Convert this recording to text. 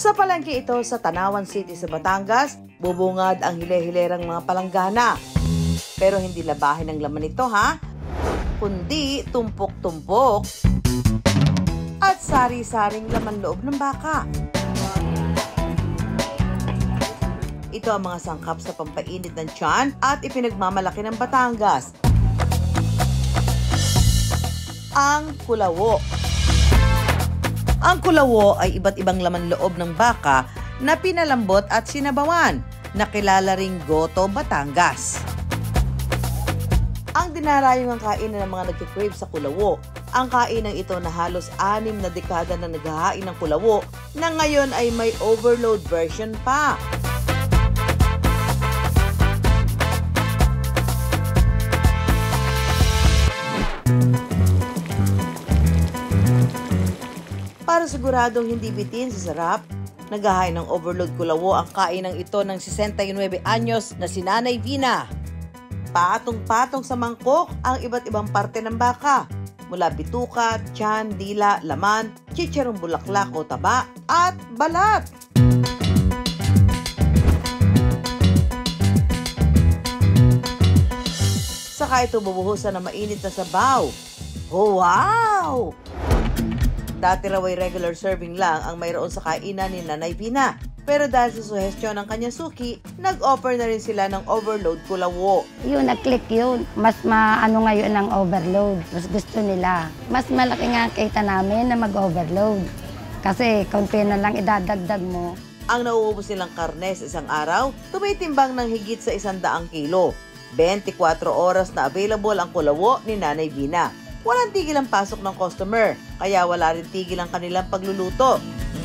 Sa palengke ito sa Tanawan City sa Batangas, bubungad ang hile-hilerang mga palanggana. Pero hindi labahin ang laman nito kundi tumpok-tumpok at sari-saring laman loob ng baka. Ito ang mga sangkap sa pampainit ng tiyan at ipinagmamalaki ng Batangas. Ang kulawo. Ang kulawo ay iba't ibang laman loob ng baka na pinalambot at sinabawan, na kilala ring Goto Batangas. Ang dinarayong ang kainan ng mga nagkikrave sa kulawo. Ang kainan ito na halos 6 na dekada na naghahain ng kulawo, na ngayon ay may overload version pa. Para siguradong hindi bitin sa sarap, naghahain ng overload kulawo ang kainang ito ng 69 anyos na si Nanay Vina. Patong-patong sa mangkok ang iba't ibang parte ng baka, mula bituka, tiyan, dila, laman, chicharong bulaklak o taba, at balat. Saka ito bubuhusan ng mainit na sabaw. Oh, wow! Dati raw ay regular serving lang ang mayroon sa kainan ni Nanay Vina. Pero dahil sa suhestyon ng kanyang suki, nag-offer na rin sila ng overload kulawo. Yun, nag-click yun. Mas maano ngayon ang overload. Mas gusto nila. Mas malaki nga kita namin na mag-overload. Kasi kaunti na lang idadagdag mo. Ang nauubos nilang karne sa isang araw, tumitimbang ng higit sa 100 kilo. 24 oras na available ang kulawo ni Nanay Vina. Walang tigil ang pasok ng customer, kaya wala rin tigil ang kanilang pagluluto.